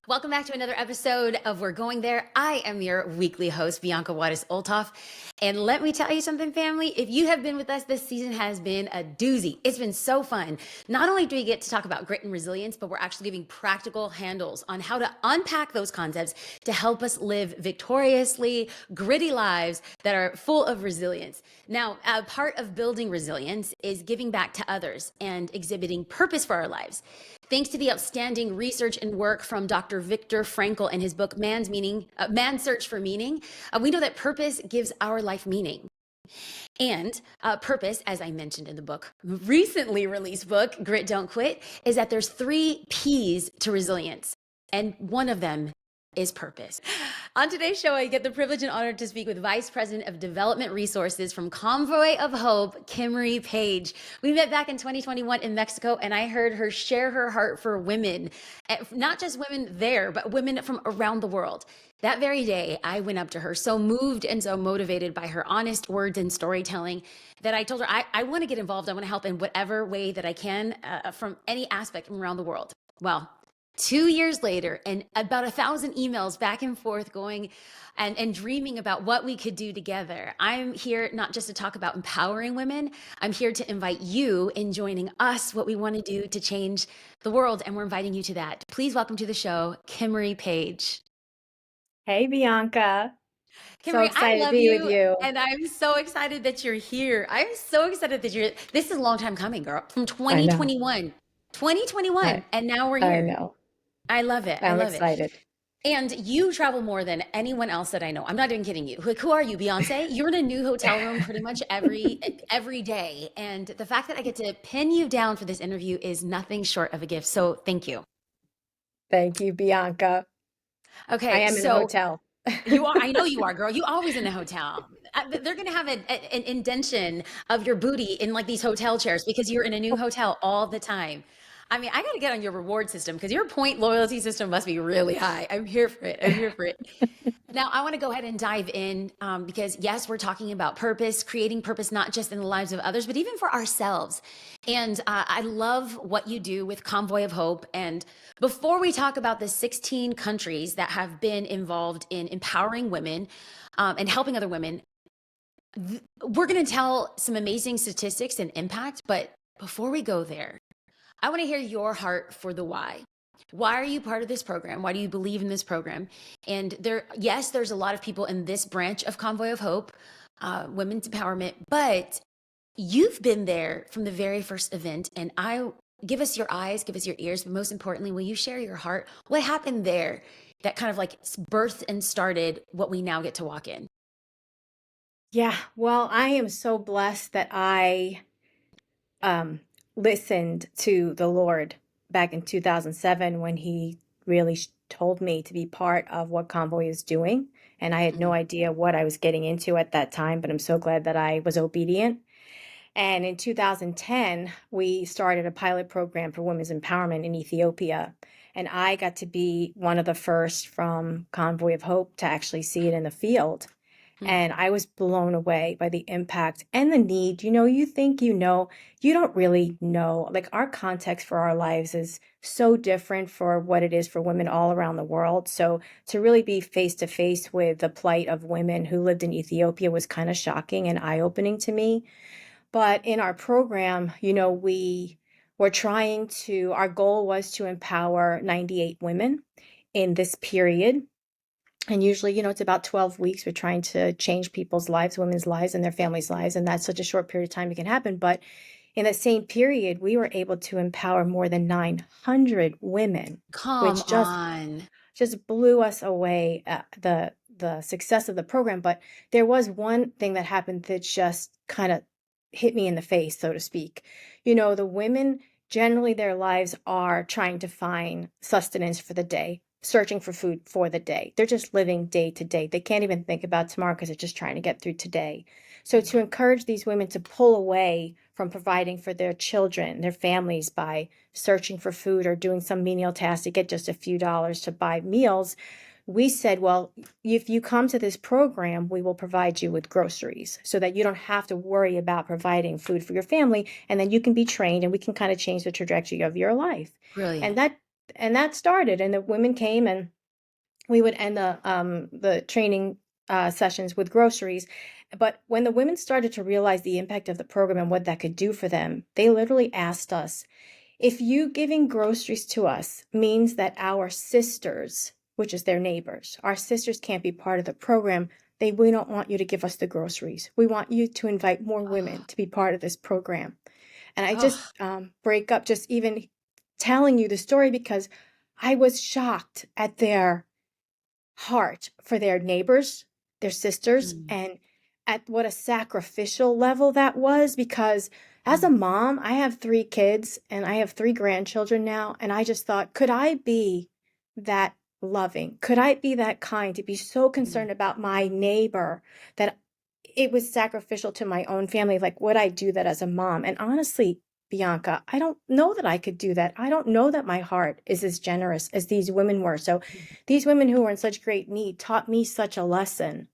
Welcome back to another episode of We're Going There. I am your weekly host, Bianca Wattis-Olthoff. And let me tell you something, family. If you have been with us, this season has been a doozy. It's been so fun. Not only do we get to talk about grit and resilience, but we're actually giving practical handles on how to unpack those concepts to help us live victoriously, gritty lives that are full of resilience. Now, a part of building resilience is giving back to others and exhibiting purpose for our lives. Thanks to the outstanding research and work from Dr. Viktor Frankl in his book, Man's Search for Meaning, we know that purpose gives our life meaning. And purpose, as I mentioned in the book, recently released book, Grit Don't Quit, is that there's 3 P's to resilience. And one of them is purpose. On today's show, I get the privilege and honor to speak with Vice President of Development Resources from Convoy of Hope, Kimarie Page. We met back in 2021 in Mexico, and I heard her share her heart for women, not just women there, but women from around the world. That very day, I went up to her, so moved and so motivated by her honest words and storytelling that I told her, I want to get involved. I want to help in whatever way that I can from any aspect from around the world. Well, 2 years later, and about 1,000 emails back and forth going and dreaming about what we could do together. I'm here not just to talk about empowering women. I'm here to invite you in joining us, what we want to do to change the world. And we're inviting you to that. Please welcome to the show, Kimarie Page. Hey, Bianca. So Kimarie, I excited to love be with you. you. And I'm so excited that you're here. I'm so excited that this is a long time coming, girl, from I know. 2021, 2021. I And now we're I here. know. I love it. I I'm love it. excited. And you travel more than anyone else that I know. I'm not even kidding you. Who are you, Beyonce? You're in a new hotel room pretty much every day. And the fact that I get to pin you down for this interview is nothing short of a gift. So thank you. Thank you, Bianca. I Okay, am in a so hotel. you are, I know you are, girl. You always in a hotel. They're gonna have an indention of your booty in like these hotel chairs because you're in a new hotel all the time. I mean, I gotta get on your reward system because your point loyalty system must be really high. I'm here for it. I'm here for it. Now, I want to go ahead and dive in because, yes, we're talking about purpose, creating purpose, not just in the lives of others, but even for ourselves. And I love what you do with Convoy of Hope. And before we talk about the 16 countries that have been involved in empowering women and helping other women, we're going to tell some amazing statistics and impact. But before we go there, I want to hear your heart for the why. Why are you part of this program? Why do you believe in this program? And yes, there's a lot of people in this branch of Convoy of Hope, women's empowerment, but you've been there from the very first event. And give us your eyes, give us your ears, but most importantly, will you share your heart? What happened there that kind of like birthed and started what we now get to walk in? Yeah, well, I am so blessed that I um listened to the Lord back in 2007 when he really told me to be part of what Convoy is doing. And I had no Mhm. idea what I was getting into at that time, but I'm so glad that I was obedient. And in 2010, we started a pilot program for women's empowerment in Ethiopia. And I got to be one of the first from Convoy of Hope to actually see it in the field. Hmm. And I was blown away by the impact and the need. You think you don't really know. Like our context for our lives is so different for what it is for women all around the world. So to really be face to face with the plight of women who lived in Ethiopia was kind of shocking and eye opening to me. But in our program, we were our goal was to empower 98 women in this period. And usually, it's about 12 weeks. We're trying to change people's lives, women's lives, and their families' lives. And that's such a short period of time it can happen. But in that same period, we were able to empower more than 900 women, Come which on. just blew us away at the success of the program. But there was one thing that happened that just kind of hit me in the face, so to speak. The women generally their lives are trying to find sustenance for the day, searching for food for the day. They're just living day to day. They can't even think about tomorrow because they're just trying to get through today. So to encourage these women to pull away from providing for their children, their families by searching for food or doing some menial task to get just a few dollars to buy meals, we said, well, if you come to this program, we will provide you with groceries so that you don't have to worry about providing food for your family. And then you can be trained and we can kind of change the trajectory of your life. And Brilliant. And that started, and the women came, and we would end the training sessions with groceries. But when the women started to realize the impact of the program and what that could do for them, they literally asked us, if you giving groceries to us means that our sisters, which is their neighbors, our sisters can't be part of the program, we don't want you to give us the groceries. We want you to invite more women Oh, to be part of this program. And I just oh, break up just even telling you the story because I was shocked at their heart for their neighbors, their sisters, mm, and at what a sacrificial level that was. Because as a mm, mom, I have 3 kids and I have 3 grandchildren now. And I just thought, could I be that loving? Could I be that kind to be so mm. concerned about my neighbor that it was sacrificial to my own family? Like, would I do that as a mom? And honestly, Bianca, I don't know that I could do that. I don't know that my heart is as generous as these women were. So these women who were in such great need taught me such a lesson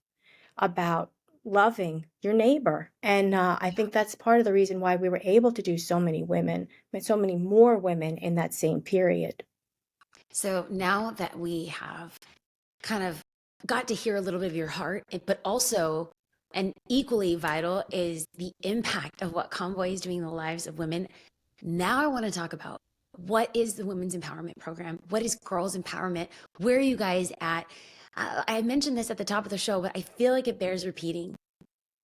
about loving your neighbor. And I think that's part of the reason why we were able to do so many women, so many more women in that same period. So now that we have kind of got to hear a little bit of your heart, but also, and equally vital, is the impact of what Convoy is doing in the lives of women. Now I want to talk about what is the Women's Empowerment Program? What is Girls Empowerment? Where are you guys at? I mentioned this at the top of the show, but I feel like it bears repeating.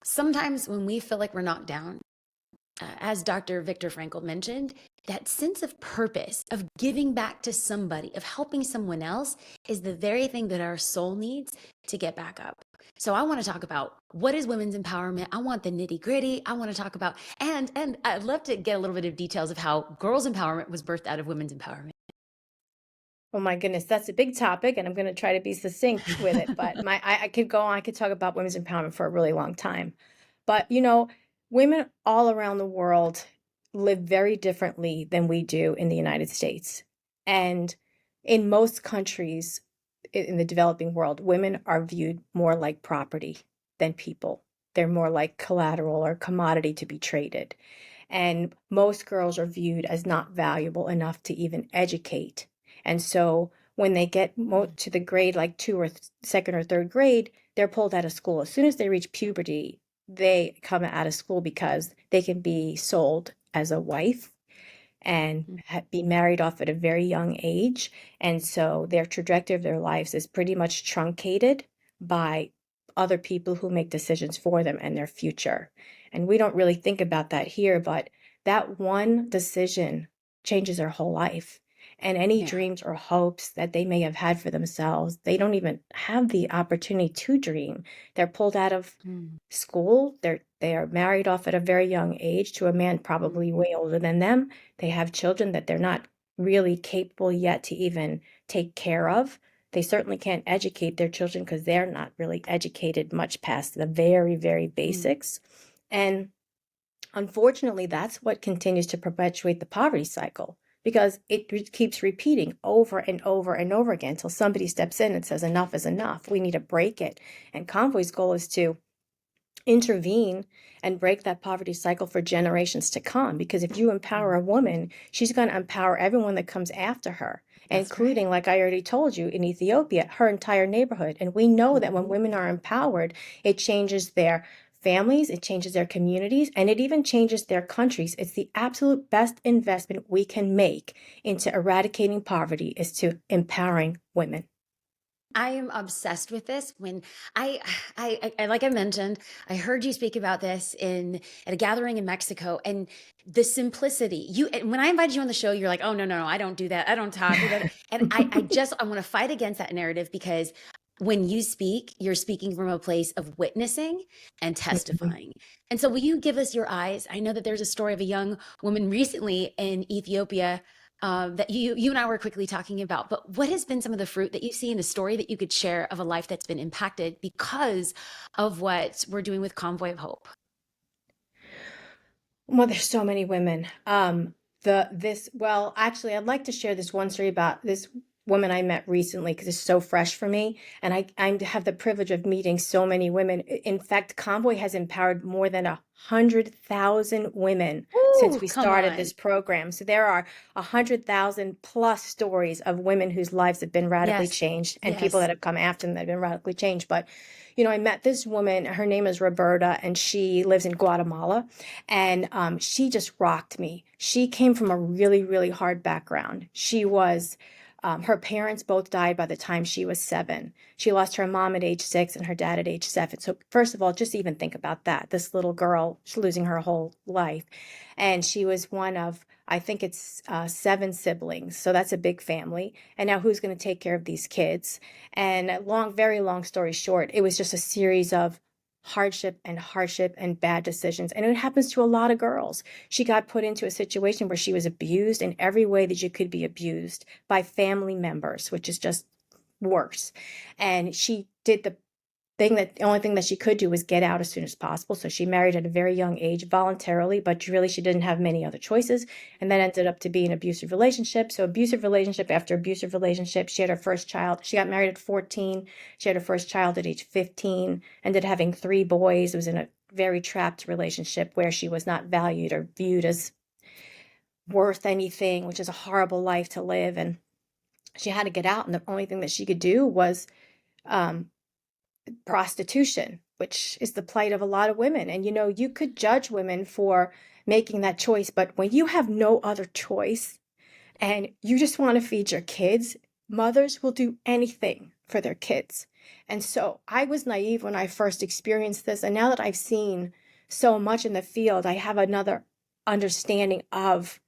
Sometimes when we feel like we're knocked down, as Dr. Viktor Frankl mentioned, that sense of purpose, of giving back to somebody, of helping someone else is the very thing that our soul needs to get back up. So I want to talk about what is women's empowerment. I want the nitty gritty. I want to talk about, and I'd love to get a little bit of details of how girls empowerment was birthed out of women's empowerment. Oh my goodness, that's a big topic, and I'm going to try to be succinct with it. But I could go on, I could talk about women's empowerment for a really long time. But women all around the world live very differently than we do in the United States. And in most countries in the developing world, women are viewed more like property than people. They're more like collateral or commodity to be traded. And most girls are viewed as not valuable enough to even educate. And so when they get to the grade like two or second or third grade, they're pulled out of school. As soon as they reach puberty, they come out of school because they can be sold as a wife and be married off at a very young age. And so their trajectory of their lives is pretty much truncated by other people who make decisions for them and their future. And we don't really think about that here, but that one decision changes their whole life. And any Yeah. dreams or hopes that they may have had for themselves, they don't even have the opportunity to dream. They're pulled out of Mm, school. They are married off at a very young age to a man mm, probably way older than them. They have children that they're not really capable yet to even take care of. They certainly can't educate their children because they're not really educated much past the very, very mm. basics. And unfortunately, that's what continues to perpetuate the poverty cycle because it keeps repeating over and over and over again until somebody steps in and says, enough is enough. We need to break it. And Convoy's goal is to intervene and break that poverty cycle for generations to come. Because if you empower Mm. a woman, she's going to empower everyone that comes after her, That's right. including, like I already told you, in Ethiopia, her entire neighborhood. And we know that when Mhm. women are empowered, it changes their families, it changes their communities, and it even changes their countries. It's the absolute best investment we can make into eradicating poverty is to empowering women. I am obsessed with this. When like I mentioned, I heard you speak about this in at a gathering in Mexico, and the simplicity. You and when I invited you on the show, you're like, "Oh no, no, no, I don't do that. I don't talk." And I want to fight against that narrative because when you speak, you're speaking from a place of witnessing and testifying. And so, will you give us your eyes? I know that there's a story of a young woman recently in Ethiopia that you and I were quickly talking about. But what has been some of the fruit that you see in a story that you could share of a life that's been impacted because of what we're doing with Convoy of Hope? Well, there's so many women. Actually, I'd like to share this one story about this. woman I met recently because it's so fresh for me. And I have the privilege of meeting so many women. In fact, Convoy has empowered more than 100,000 women since Ooh, we come started on. this program. So there are 100,000 plus stories of women whose lives have been radically Yes. changed and people Yes. that have come after them that have been radically changed. But, you know, I met this woman, her name is Roberta, and she lives in Guatemala. And she just rocked me. She came from a really, really hard background. Her parents both died by the time she was 7. She lost her mom at age 6 and her dad at age 7. So, first of all, just even think about that. This little girl, she's losing her whole life. And she was one of, I think it's 7 siblings. So, that's a big family. And now, who's going to take care of these kids? And very long story short, it was just a series of hardship and bad decisions. And it happens to a lot of girls. She got put into a situation where she was abused in every way that you could be abused by family members, which is just worse. And she did the only thing that she could do was get out as soon as possible. So she married at a very young age voluntarily, but really she didn't have many other choices. And that ended up to be an abusive relationship. So abusive relationship after abusive relationship. She had her first child. She got married at 14. She had her first child at age 15, ended having 3 boys. It was in a very trapped relationship where she was not valued or viewed as worth anything, which is a horrible life to live. And she had to get out. And the only thing that she could do was um, prostitution, which is the plight of a lot of women. And you know, you could judge women for making that choice, but when you have no other choice and you just want to feed your kids, mothers will do anything for their kids. And so I was naive when I first experienced this. And now that I've seen so much in the field, I have another understanding of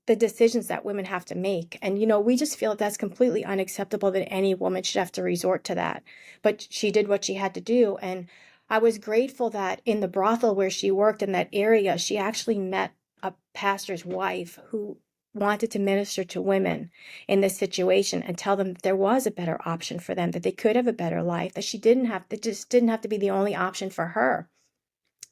the decisions that women have to make. And, you know, we just feel that that's completely unacceptable that any woman should have to resort to that. But she did what she had to do. And I was grateful that in the brothel where she worked in that area, she actually met a pastor's wife who wanted to minister to women in this situation and tell them that there was a better option for them, that they could have a better life, that just didn't have to be the only option for her.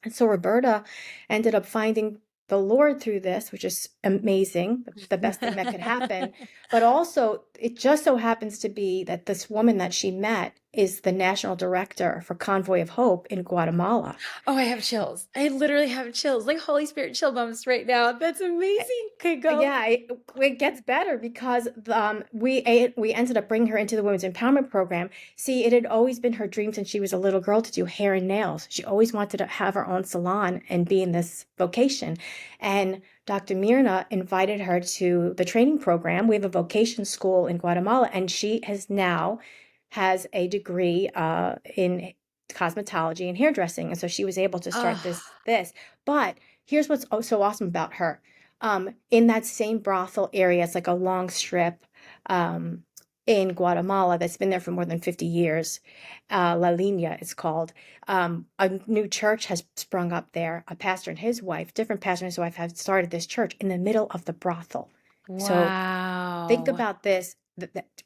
And so Roberta ended up finding the Lord through this, which is amazing, the best thing that could happen. But also, it just so happens to be that this woman that she met is the national director for Convoy of Hope in Guatemala. Oh, I have chills. I literally have chills, like Holy Spirit chill bumps right now. That's amazing. Okay, go. Yeah, it gets better because we ended up bringing her into the Women's Empowerment Program. See, it had always been her dream since she was a little girl to do hair and nails. She always wanted to have her own salon and be in this vocation. And Dr. Mirna invited her to the training program. We have a vocation school in Guatemala, and she has a degree in cosmetology and hairdressing. And so she was able to start Oh, this. But here's what's so awesome about her in that same brothel area. It's like a long strip in Guatemala that's been there for more than 50 years. La Línea it's called. A new church has sprung up there. Different pastor and his wife have started this church in the middle of the brothel. So think wow. about this.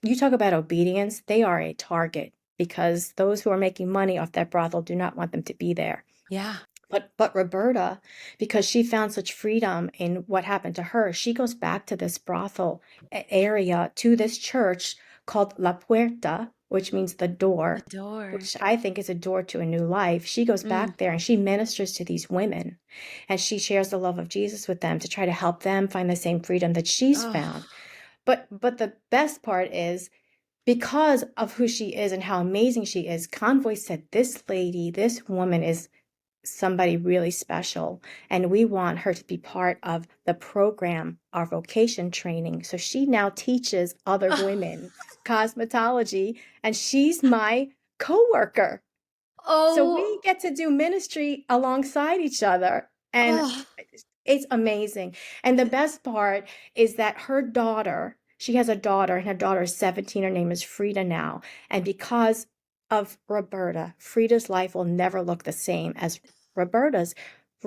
You talk about obedience, they are a target because those who are making money off that brothel do not want them to be there. Yeah. But Roberta, because she found such freedom in what happened to her, she goes back to this brothel area, to this church called La Puerta, which means the The door, door. which I think is a door to a new life. She goes Mm. back there and she ministers to these women and she shares the love of Jesus with them to try to help them find the same freedom that she's Oh, found. But the best part is because of who she is and how amazing she is, Convoy said, this woman is somebody really special, and we want her to be part of the program, our vocation training. So she now teaches other women cosmetology, and she's my coworker. So we oh, get to do ministry alongside each other, and oh. it's amazing. And the best part is that she has a daughter, and her daughter is 17. Her name is Frida now. And because of Roberta, Frida's life will never look the same as Roberta's.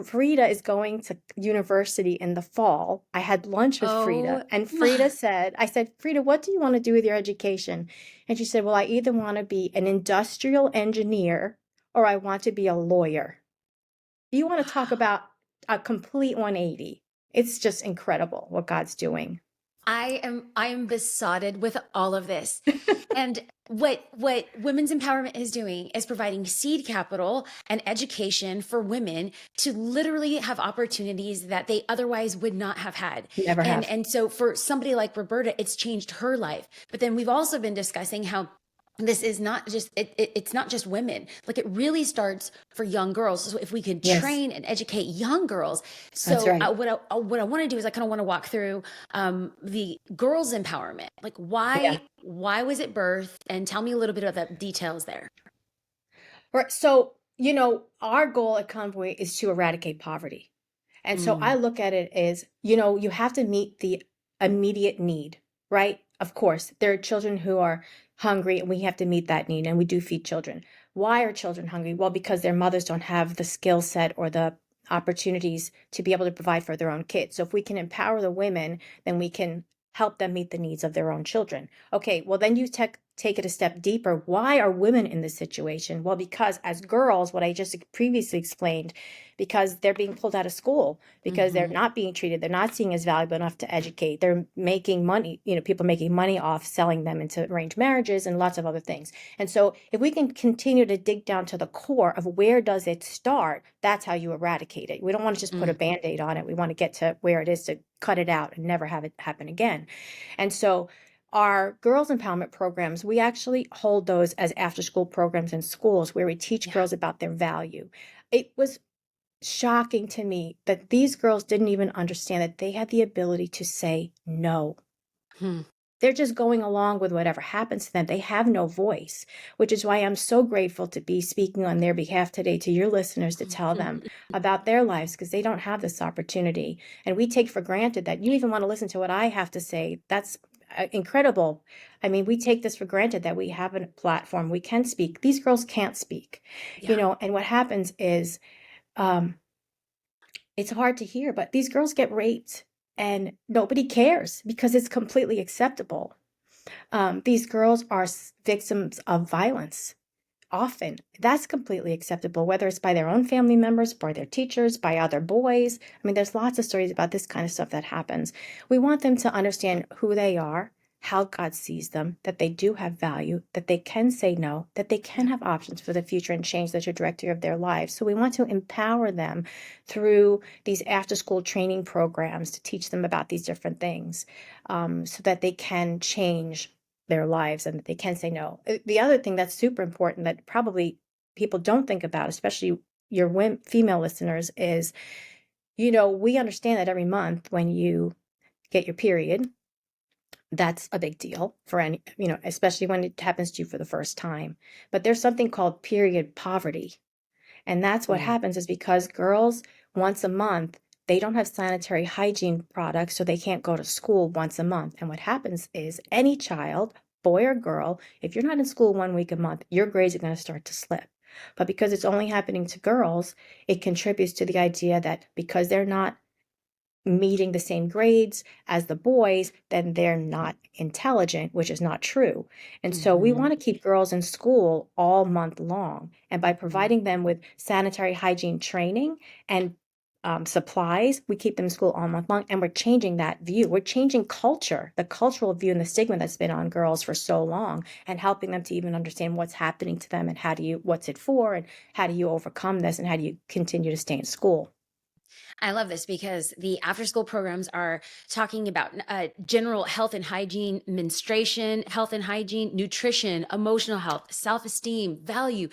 Frida is going to university in the fall. I had lunch with Oh Frida, and my. I said, Frida, what do you want to do with your education? And she said, well, I either want to be an industrial engineer or I want to be a lawyer. You want to talk Wow. about a complete 180. It's just incredible what God's doing. I am besotted with all of this. And what women's empowerment is doing is providing seed capital and education for women to literally have opportunities that they otherwise would not have had. Never And have. and so for somebody like Roberta, it's changed her life. But then we've also been discussing how this is not just it's not just women, like it really starts for young girls. So if we could Yes, train and educate young girls. that's So right. what I want to do is I kind of want to walk through the girls empowerment, like Yeah. why was it birthed, and tell me a little bit of the details there. Right. So, our goal at Convoy is to eradicate poverty. And so I Mm, look at it as, you have to meet the immediate need, right? Of course, there are children who are hungry and we have to meet that need and we do feed children. Why are children hungry? Well, because their mothers don't have the skill set or the opportunities to be able to provide for their own kids. So if we can empower the women, then we can help them meet the needs of their own children. Okay, well, then you take it a step deeper. Why are women in this situation? Well, because as girls, what I just previously explained, because they're being pulled out of school, because they're mm-hmm, not being treated, they're not seen as valuable enough to educate. They're making money, people making money off selling them into arranged marriages and lots of other things. And so if we can continue to dig down to the core of where does it start, that's how you eradicate it. We don't want to just put a mm, band-aid on it. We want to get to where it is to cut it out and never have it happen again. And so our girls empowerment programs, we actually hold those as after school programs in schools where we teach yeah. girls about their value. It was shocking to me that these girls didn't even understand that they had the ability to say no. Hmm. They're just going along with whatever happens to them. They have no voice, which is why I'm so grateful to be speaking on their behalf today to your listeners to tell them about their lives because they don't have this opportunity. And we take for granted that you even want to listen to what I have to say. That's incredible. I mean, we take this for granted that we have a platform, we can speak. These girls can't speak, Yeah. and what happens is, um, it's hard to hear, but these girls get raped and nobody cares because it's completely acceptable. These girls are victims of violence often. That's completely acceptable, whether it's by their own family members, by their teachers, by other boys. I mean, there's lots of stories about this kind of stuff that happens. We want them to understand who they are, how God sees them, that they do have value, that they can say no, that they can Yeah. have options for the future and change the trajectory of their lives. So we want to empower them through these after school training programs to teach them about these different things, so that they can change their lives and that they can say no. The other thing that's super important that probably people don't think about, especially your female listeners, is, we understand that every month when you get your period, that's a big deal for any, especially when it happens to you for the first time. But there's something called period poverty. And that's what Mm, happens is because girls, once a month, they don't have sanitary hygiene products, so they can't go to school once a month. And what happens is any child, boy or girl, if you're not in school 1 week a month, your grades are going to start to slip. But because it's only happening to girls, it contributes to the idea that because they're not meeting the same grades as the boys, then they're not intelligent, which is not true. And so we mm-hmm, want to keep girls in school all month long. And by mm. providing them with sanitary hygiene training and supplies, we keep them in school all month long. And we're changing that view. We're changing culture, the cultural view and the stigma that's been on girls for so long, and helping them to even understand what's happening to them and what's it for, and how do you overcome this, and how do you continue to stay in school. I love this because the after school programs are talking about general health and hygiene, menstruation, health and hygiene, nutrition, emotional health, self esteem, value.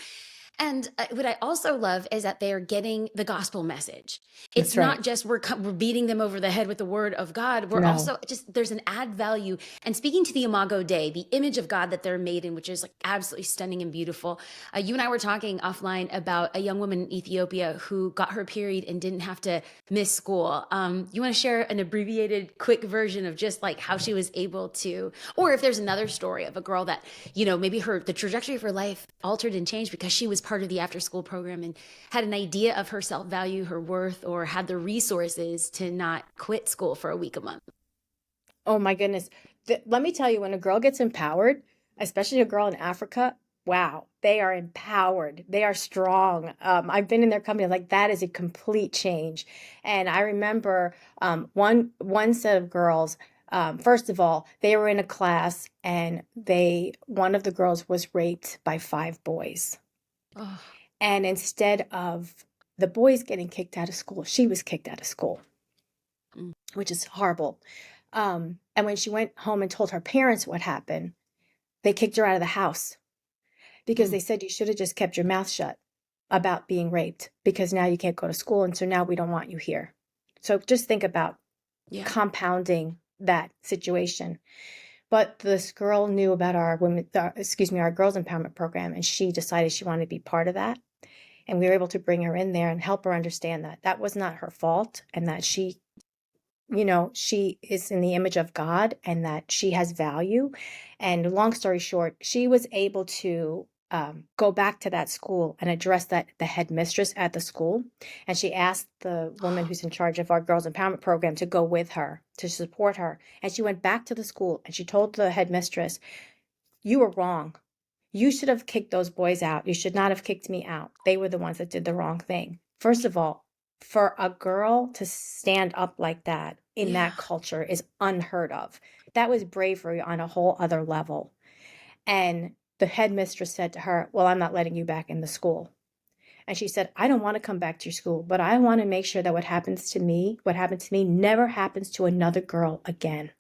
And what I also love is that they're getting the gospel message. It's That's right. not just we're beating them over the head with the word of God. We're No. also just there's an add value and speaking to the Imago Dei, the image of God that they're made in, which is like absolutely stunning and beautiful. You and I were talking offline about a young woman in Ethiopia who got her period and didn't have to miss school. You want to share an abbreviated, quick version of just like how she was able to, or if there's another story of a girl that maybe the trajectory of her life altered and changed because she was part of the after school program and had an idea of her self value, her worth, or had the resources to not quit school for a week a month. Oh my goodness. Let me tell you, when a girl gets empowered, especially a girl in Africa, wow, they are empowered. They are strong. I've been in their company, like that is a complete change. And I remember one set of girls. First of all, they were in a class and one of the girls was raped by 5 boys. Oh, And instead of the boys getting kicked out of school, she was kicked out of school, mm, which is horrible. And when she went home and told her parents what happened, they kicked her out of the house because mm, they said you should have just kept your mouth shut about being raped because now you can't go to school. And so now we don't want you here. So just think about yeah. compounding that situation. But this girl knew about our our girls empowerment program, and she decided she wanted to be part of that. And we were able to bring her in there and help her understand that that was not her fault, and that she is in the image of God and that she has value. And long story short, she was able to go back to that school and address the headmistress at the school. And she asked the woman who's in charge of our girls empowerment program to go with her to support her. And she went back to the school and she told the headmistress, "You were wrong. You should have kicked those boys out. You should not have kicked me out. They were the ones that did the wrong thing." First of all, for a girl to stand up like that in Yeah. that culture is unheard of. That was bravery on a whole other level. And the headmistress said to her, "Well, I'm not letting you back in the school." And she said, "I don't want to come back to your school, but I want to make sure that what happened to me never happens to another girl again."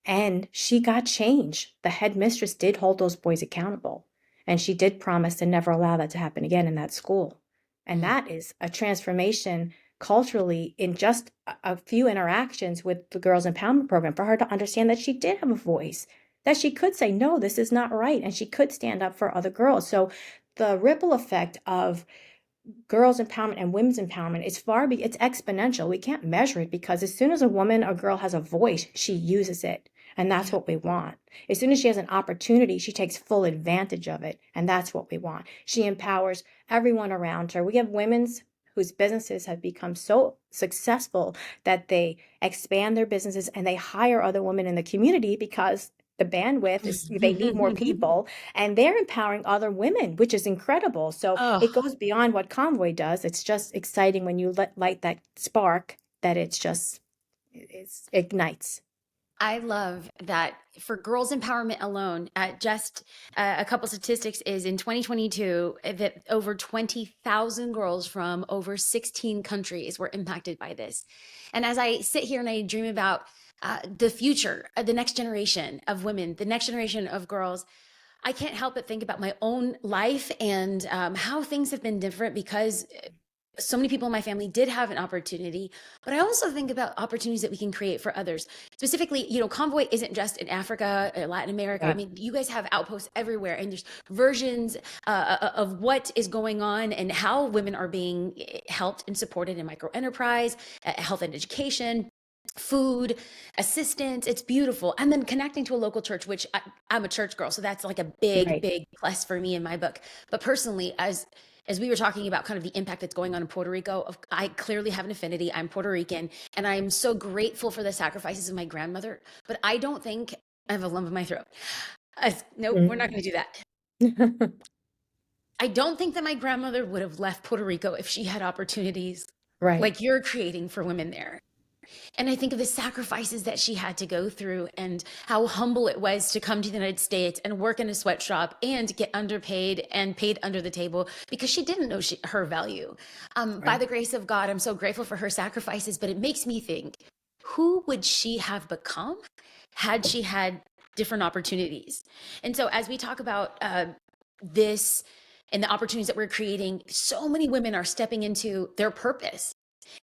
And she got change. The headmistress did hold those boys accountable. And she did promise to never allow that to happen again in that school. And Mm, that is a transformation culturally in just a few interactions with the Girls Empowerment Program for her to understand that she did have a voice, that she could say, "No, this is not right." And she could stand up for other girls. So the ripple effect of girls empowerment and women's empowerment it's exponential. We can't measure it because as soon as a woman or girl has a voice, she uses it, and that's yeah. what we want. As soon as she has an opportunity, she takes full advantage of it, and that's what we want. She empowers everyone around her. We have women's whose businesses have become so successful that they expand their businesses and they hire other women in the community because the bandwidth is they need more people, and they're empowering other women, which is incredible. So Oh, it goes beyond what Convoy does. It's just exciting when you light that spark that it ignites. I love that for girls empowerment alone. Just a couple statistics is in 2022 that over 20,000 girls from over 16 countries were impacted by this. And as I sit here and I dream about the future, the next generation of women, the next generation of girls, I can't help but think about my own life and how things have been different because so many people in my family did have an opportunity, but I also think about opportunities that we can create for others. Specifically, Convoy isn't just in Africa or Latin America. I Right. mean, you guys have outposts everywhere, and there's versions of what is going on and how women are being helped and supported in micro enterprise, health and education, food, assistance. It's beautiful. And then connecting to a local church, which I'm a church girl, so that's like a big, Right. big plus for me in my book. But personally, as we were talking about kind of the impact that's going on in Puerto Rico, I clearly have an affinity. I'm Puerto Rican, and I'm so grateful for the sacrifices of my grandmother. But I don't think I have a lump in my throat. Nope, we're not Mm. going to do that. I don't think that my grandmother would have left Puerto Rico if she had opportunities Right. like you're creating for women there. And I think of the sacrifices that she had to go through and how humble it was to come to the United States and work in a sweatshop and get underpaid and paid under the table because she didn't know her value. By Right. the grace of God, I'm so grateful for her sacrifices, but it makes me think, who would she have become had she had different opportunities? And so as we talk about this and the opportunities that we're creating, so many women are stepping into their purpose,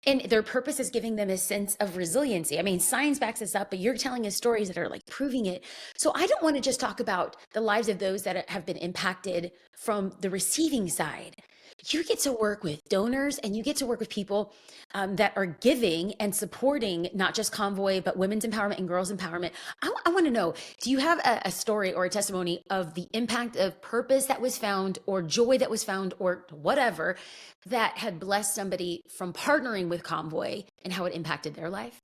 and their purpose is giving them a sense of resiliency. I mean, science backs this up, but you're telling us stories that are like proving it. So I don't want to just talk about the lives of those that have been impacted from the receiving side. You get to work with donors and you get to work with people that are giving and supporting not just Convoy, but women's empowerment and girls empowerment. I want to know, do you have a story or a testimony of the impact of purpose that was found or joy that was found or whatever that had blessed somebody from partnering with Convoy and how it impacted their life?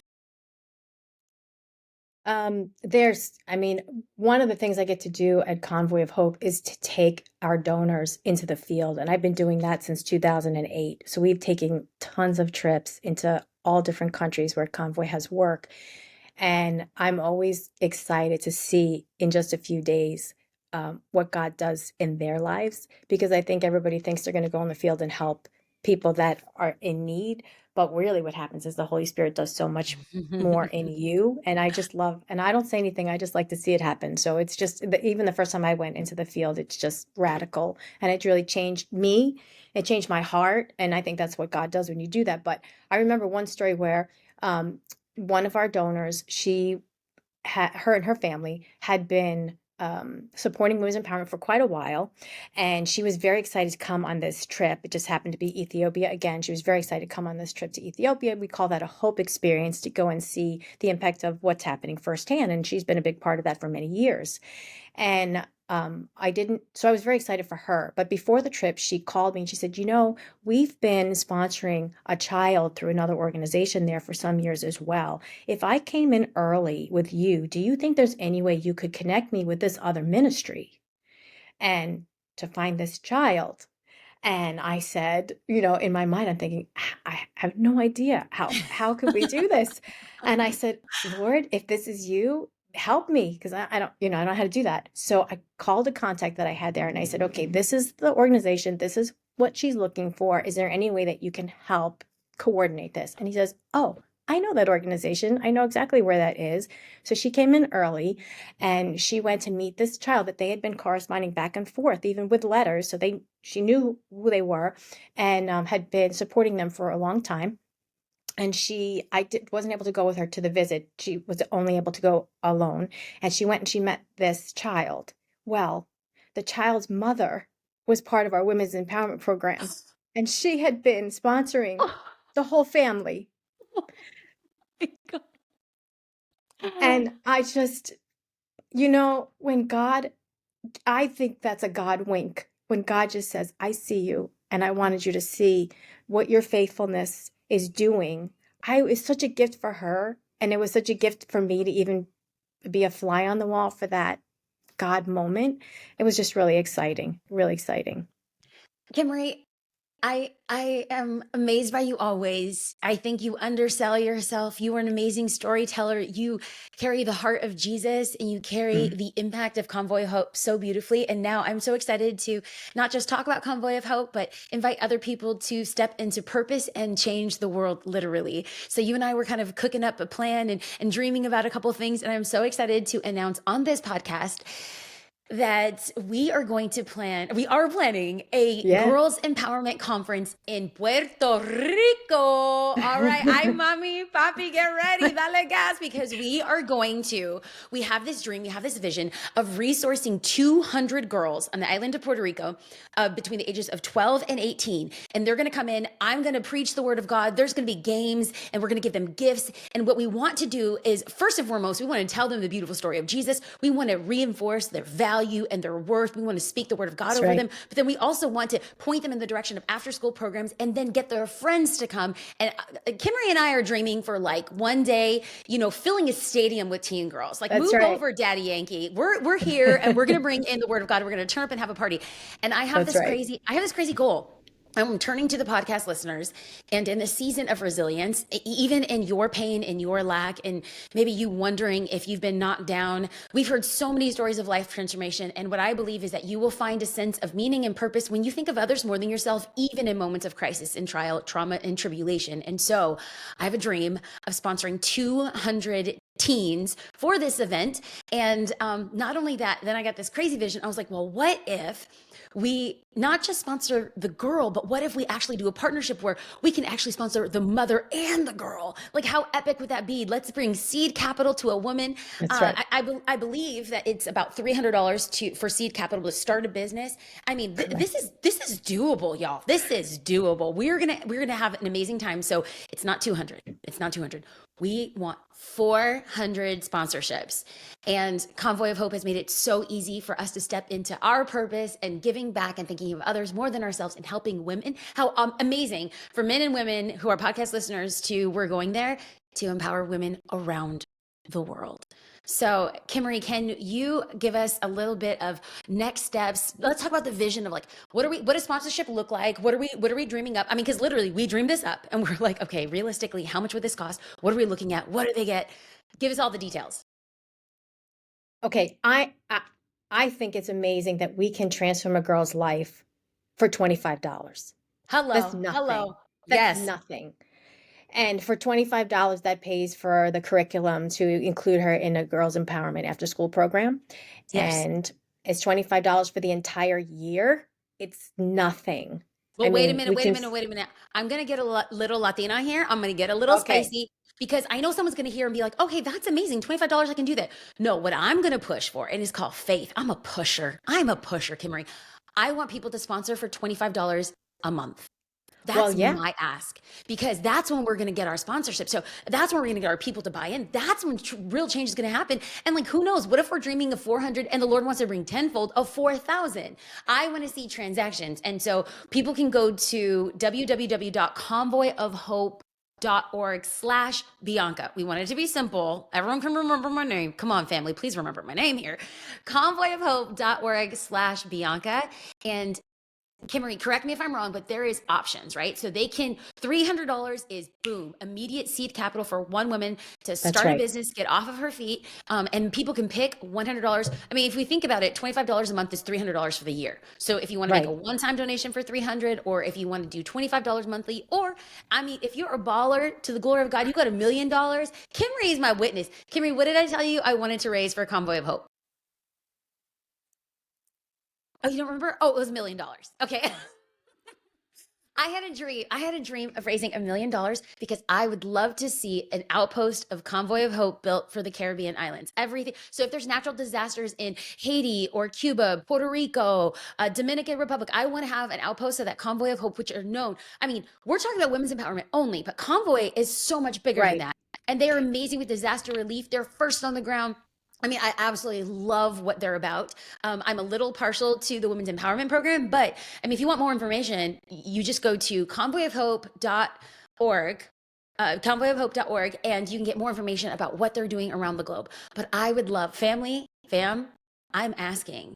I mean, one of the things I get to do at Convoy of Hope is to take our donors into the field. And I've been doing that since 2008. So we've taken tons of trips into all different countries where Convoy has work. And I'm always excited to see in just a few days what God does in their lives, because I think everybody thinks they're going to go in the field and help people that are in need. But really, what happens is the Holy Spirit does so much more in you. And I just love, and I don't say anything, I just like to see it happen. So it's just, even the first time I went into the field, it's just radical. And it really changed me. It changed my heart. And I think that's what God does when you do that. But I remember one story where one of our donors, her and her family had been supporting women's empowerment for quite a while, and she was very excited to come on this trip. It just happened to be Ethiopia again. She was very excited to come on this trip to Ethiopia. We call that a hope experience, to go and see the impact of what's happening firsthand, and she's been a big part of that for many years. And so I was very excited for her. But before the trip, she called me and she said, we've been sponsoring a child through another organization there for some years as well. If I came in early with you, do you think there's any way you could connect me with this other ministry and to find this child? And I said, in my mind, I'm thinking, I have no idea how could we do this? And I said, Lord, if this is you, help me, because I don't, I don't know how to do that. So I called a contact that I had there and I said, okay, this is the organization. This is what she's looking for. Is there any way that you can help coordinate this? And he says, oh, I know that organization. I know exactly where that is. So she came in early and she went to meet this child that they had been corresponding back and forth, even with letters. So she knew who they were, and had been supporting them for a long time. And wasn't able to go with her to the visit. She was only able to go alone. And she went and she met this child. Well, the child's mother was part of our women's empowerment program, and she had been sponsoring the whole family. And I just, when God, I think that's a God wink. When God just says, I see you, and I wanted you to see what your faithfulness is doing. It's such a gift for her. And it was such a gift for me to even be a fly on the wall for that God moment. It was just really exciting, really exciting. Kimarie, I am amazed by you always. I think you undersell yourself. You are an amazing storyteller. You carry the heart of Jesus and you carry the impact of Convoy of Hope so beautifully. And now I'm so excited to not just talk about Convoy of Hope, but invite other people to step into purpose and change the world literally. So you and I were kind of cooking up a plan and dreaming about a couple of things. And I'm so excited to announce on this podcast that we are planning a girls empowerment conference in Puerto Rico. All right. Ay, mami, papi, get ready. Dale gas, because we have this dream, we have this vision of resourcing 200 girls on the island of Puerto Rico between the ages of 12 and 18. And they're going to come in. I'm going to preach the word of God. There's going to be games and we're going to give them gifts. And what we want to do is, first and foremost, we want to tell them the beautiful story of Jesus. We want to reinforce their value and their worth. We want to speak the word of God over them. But then we also want to point them in the direction of after school programs and then get their friends to come. And Kimarie and I are dreaming for like one day, filling a stadium with teen girls. Like, move over, Daddy Yankee. We're here and we're going to bring in the word of God. We're going to turn up and have a party. And I have this crazy goal. I'm turning to the podcast listeners, and in the season of resilience, even in your pain, in your lack, and maybe you wondering if you've been knocked down, we've heard so many stories of life transformation. And what I believe is that you will find a sense of meaning and purpose when you think of others more than yourself, even in moments of crisis and trial, trauma, and tribulation. And so I have a dream of sponsoring 200 teens for this event. And not only that, then I got this crazy vision. I was like, well, what if we not just sponsor the girl, but what if we actually do a partnership where we can actually sponsor the mother and the girl? Like, how epic would that be? Let's bring seed capital to a woman. I believe that it's about $300 for seed capital to start a business. I mean, this is doable, y'all. This is doable. We're gonna have an amazing time. So it's not 200. It's not 200. We want 400 sponsorships. And Convoy of Hope has made it so easy for us to step into our purpose and giving back and thinking of others more than ourselves and helping women. How amazing for men and women who are podcast listeners we're going there to empower women around the world. So, Kimarie, can you give us a little bit of next steps? Let's talk about the vision of like what does sponsorship look like? What are we dreaming up? I mean, because literally we dreamed this up and we're like, okay, realistically, how much would this cost? What are we looking at? What do they get? Give us all the details. Okay, I think it's amazing that we can transform a girl's life for $25. That's Hello, nothing. hello. That's Yes, nothing. And for $25, that pays for the curriculum to include her in a girls' empowerment after school program. yes. And it's $25 for the entire year. It's nothing. I Well, wait a mean, minute, we wait a can, minute, wait a minute. I'm gonna get a little Latina here. I'm gonna get a little okay, spicy because I know someone's gonna hear and be like, okay, that's amazing. $25, I can do that. No, what I'm gonna push for, and it's called faith. I'm a pusher. I'm a pusher, Kimmery. I want people to sponsor for $25 a month. well, That's yeah, my ask because that's when we're going to get our sponsorship. So that's when we're going to get our people to buy in. That's when real change is going to happen. And like, who knows? What if we're dreaming of 400 and the Lord wants to bring tenfold of 4,000? I want to see transactions. And so people can go to www.convoyofhope.org/Bianca. We want it to be simple. Everyone can remember my name. Come on, family, please remember my name here. Convoyofhope.org/Bianca. And Kimarie, correct me if I'm wrong, but there is options, right? So they can $300 is boom, immediate seed capital for one woman to that's start a right. business, get off of her feet, and people can pick $100. I mean, if we think about it, $25 a month is $300 for the year. So if you want to make a Right. one-time donation for 300, or if you want to do $25 monthly, or I mean, if you're a baller to the glory of God, you got $1 million. Kimarie is my witness. Kimarie, what did I tell you I wanted to raise for Convoy of Hope? Oh, you don't remember? Oh, it was $1 million. Okay. I had a dream. I had a dream of raising $1 million because I would love to see an outpost of Convoy of Hope built for the Caribbean islands. Everything. So if there's natural disasters in Haiti or Cuba, Puerto Rico, Dominican Republic, I want to have an outpost of that Convoy of Hope, which are known. I mean, we're talking about women's empowerment only, but Convoy is so much bigger than Right. that. And they are amazing with disaster relief. They're first on the ground. I mean, I absolutely love what they're about. I'm a little partial to the women's empowerment program, but I mean, if you want more information, you just go to convoyofhope.org, and you can get more information about what they're doing around the globe. But I would love, fam, I'm asking,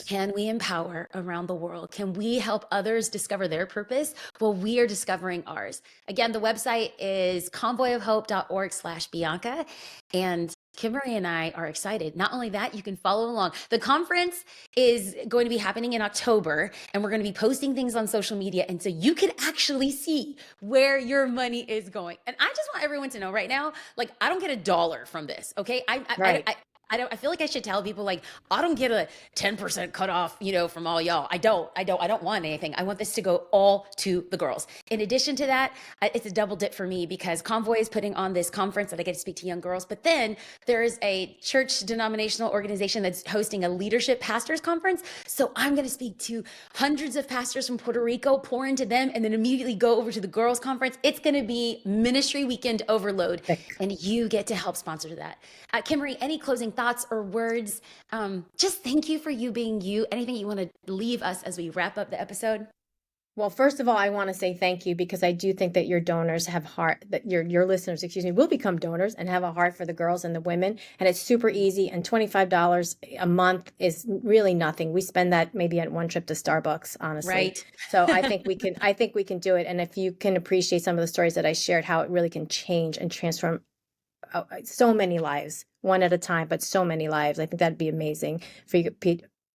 can we empower around the world? Can we help others discover their purpose? Well, we are discovering ours. Again, the website is convoyofhope.org/Bianca. And Kimberly and I are excited. Not only that, you can follow along. The conference is going to be happening in October, and we're going to be posting things on social media. And so you can actually see where your money is going. And I just want everyone to know right now, like, I don't get a dollar from this. Okay. Right. I don't, I feel like I should tell people like, I don't get a 10% cut off, from all y'all. I don't want anything. I want this to go all to the girls. In addition to that, it's a double dip for me because Convoy is putting on this conference that I get to speak to young girls. But then there is a church denominational organization that's hosting a leadership pastors conference. So I'm going to speak to hundreds of pastors from Puerto Rico, pour into them, and then immediately go over to the girls conference. It's going to be ministry weekend overload, Thick. and you get to help sponsor that. Kimarie, any closing thoughts or words? Just thank you for you being you. Anything you want to leave us as we wrap up the episode? Well, first of all, I want to say thank you because I do think that your donors have heart, that your listeners, excuse me, will become donors and have a heart for the girls and the women. And it's super easy. And $25 a month is really nothing. We spend that maybe at one trip to Starbucks, honestly. Right. So I think we can do it. And if you can appreciate some of the stories that I shared, how it really can change and transform so many lives, one at a time, but so many lives. I think that'd be amazing for you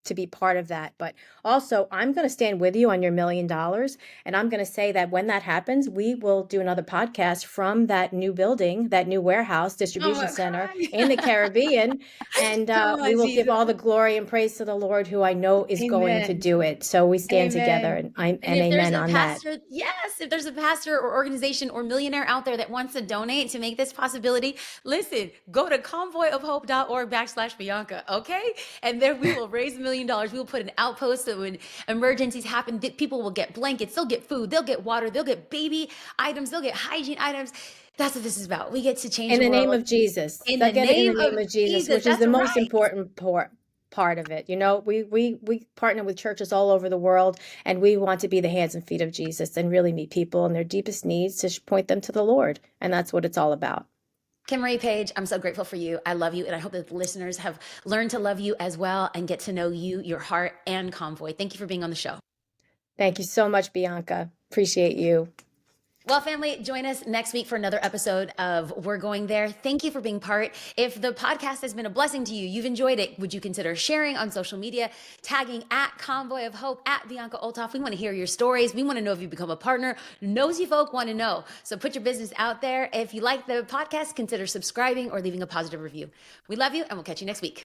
to be part of that. But also, I'm going to stand with you on your $1 million. And I'm going to say that when that happens, we will do another podcast from that new building, that new warehouse I'm distribution gonna center cry. in the Caribbean. And Come we on, will give Jesus. all the glory and praise to the Lord, who I know is going to Amen. do it. So we stand together, Amen. and I'm And and if there's amen a on that. pastor, yes, if there's a pastor or organization or millionaire out there that wants to donate to make this possibility, listen, go to convoyofhope.org/Bianca, okay? And there we will raise $1 million. We will put an outpost so when emergencies happen, people will get blankets, they'll get food, they'll get water, they'll get baby items, they'll get hygiene items. That's what this is about. We get to change In the the name world of Jesus. in They'll the get it in name the of name of Jesus, Jesus. which is That's the most right. important part of it. You know, we partner with churches all over the world, and we want to be the hands and feet of Jesus and really meet people in their deepest needs to point them to the Lord. And that's what it's all about. Kimarie Page, I'm so grateful for you. I love you. And I hope that the listeners have learned to love you as well and get to know you, your heart, and Convoy. Thank you for being on the show. Thank you so much, Bianca. Appreciate you. Well, family, join us next week for another episode of We're Going There. Thank you for being part. If the podcast has been a blessing to you, you've enjoyed it, would you consider sharing on social media, tagging at Convoy of Hope, at Bianca Olthoff? We want to hear your stories. We want to know if you become a partner. Nosy folk want to know. So put your business out there. If you like the podcast, consider subscribing or leaving a positive review. We love you, and we'll catch you next week.